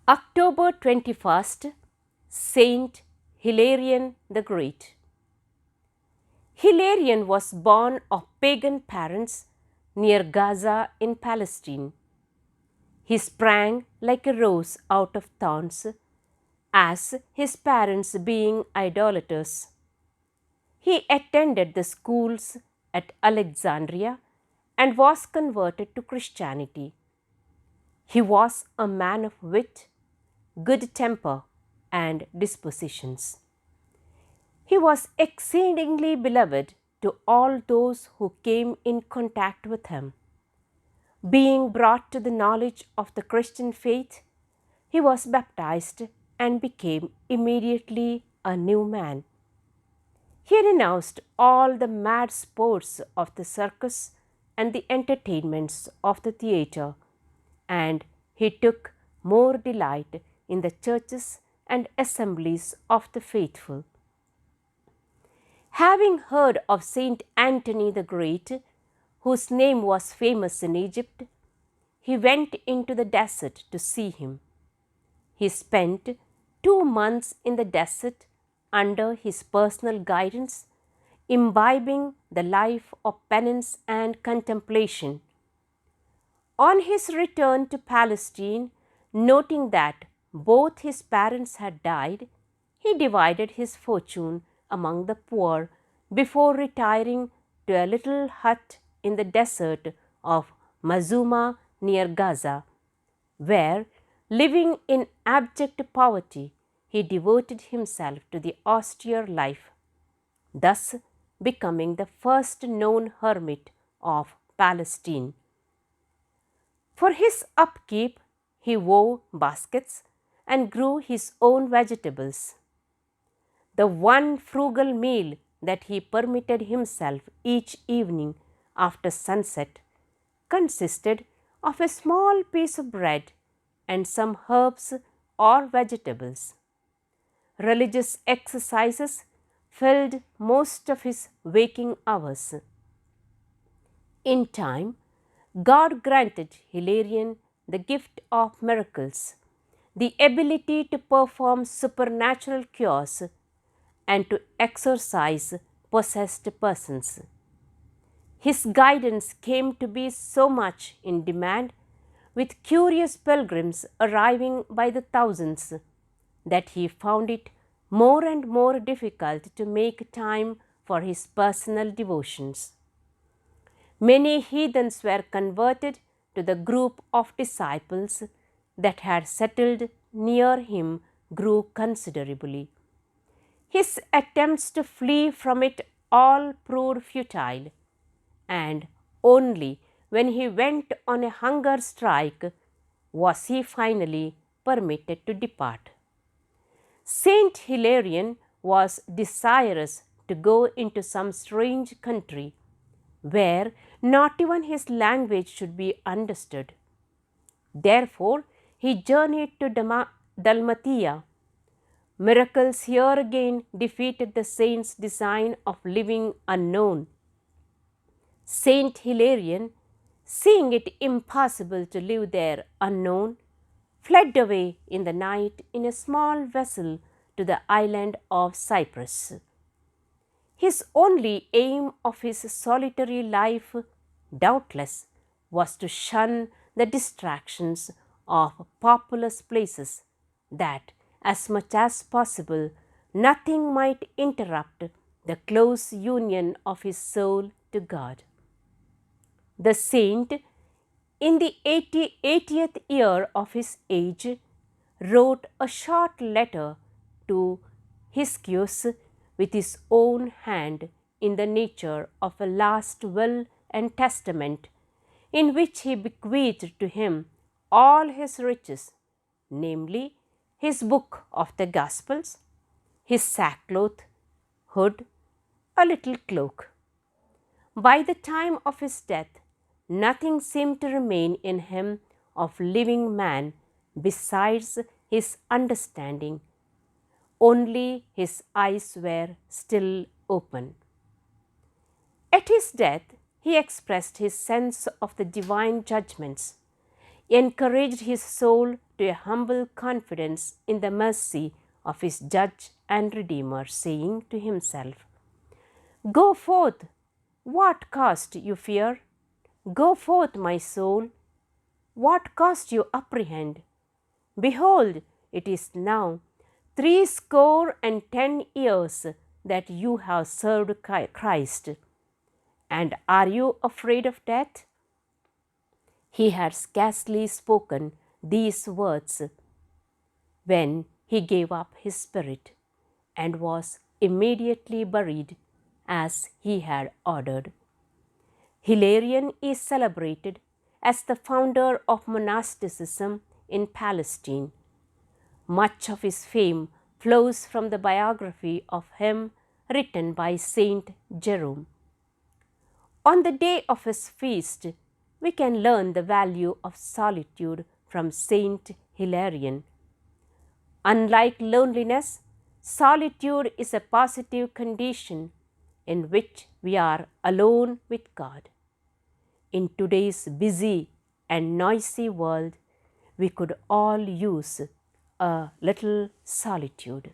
October 21st, Saint Hilarion the Great. Hilarion was born of pagan parents near Gaza in Palestine. He sprang like a rose out of thorns, as his parents being idolaters. He attended the schools at Alexandria and was converted to Christianity. He was a man of wit, good temper, and dispositions. He was exceedingly beloved to all those who came in contact with him. Being brought to the knowledge of the Christian faith, he was baptized and became immediately a new man. He renounced all the mad sports of the circus and the entertainments of the theatre, and he took more delight in the churches and assemblies of the faithful. Having heard of Saint Anthony the Great, whose name was famous in Egypt, he went into the desert to see him. He spent 2 months in the desert under his personal guidance, imbibing the life of penance and contemplation. On his return to Palestine, noting that both his parents had died, he divided his fortune among the poor before retiring to a little hut in the desert of Mazuma near Gaza, where, living in abject poverty, he devoted himself to the austere life, thus becoming the first known hermit of Palestine. For his upkeep, he wove baskets and grew his own vegetables. The one frugal meal that he permitted himself each evening after sunset consisted of a small piece of bread and some herbs or vegetables. Religious exercises filled most of his waking hours. In time, God granted Hilarion the gift of miracles, the ability to perform supernatural cures, and to exorcise possessed persons. His guidance came to be so much in demand, with curious pilgrims arriving by the thousands, that he found it more and more difficult to make time for his personal devotions. Many heathens were converted to the group of disciples that had settled near him grew considerably. His attempts to flee from it all proved futile, and only when he went on a hunger strike was he finally permitted to depart. Saint Hilarion was desirous to go into some strange country where not even his language should be understood. Therefore, he journeyed to Dalmatia. Miracles here again defeated the saint's design of living unknown. Saint Hilarion, seeing it impossible to live there unknown, fled away in the night in a small vessel to the island of Cyprus. His only aim of his solitary life, doubtless, was to shun the distractions of populous places, that, as much as possible, nothing might interrupt the close union of his soul to God. The saint, in the 80th year of his age, wrote a short letter to Hiscius with his own hand in the nature of a last will and testament, in which he bequeathed to him all his riches, namely his book of the Gospels, his sackcloth, hood, a little cloak. By the time of his death, nothing seemed to remain in him of living man besides his understanding. Only his eyes were still open. At his death, he expressed his sense of the divine judgments. encouraged his soul to a humble confidence in the mercy of his Judge and Redeemer, saying to himself, "Go forth, what cost you fear? Go forth, my soul, what cost you apprehend? Behold, it is now 60 and 10 years that you have served Christ, and are you afraid of death?" He had scarcely spoken these words when he gave up his spirit and was immediately buried as he had ordered. Hilarion is celebrated as the founder of monasticism in Palestine. Much of his fame flows from the biography of him written by Saint Jerome. On the day of his feast, we can learn the value of solitude from Saint Hilarion. Unlike loneliness, solitude is a positive condition in which we are alone with God. In today's busy and noisy world, we could all use a little solitude.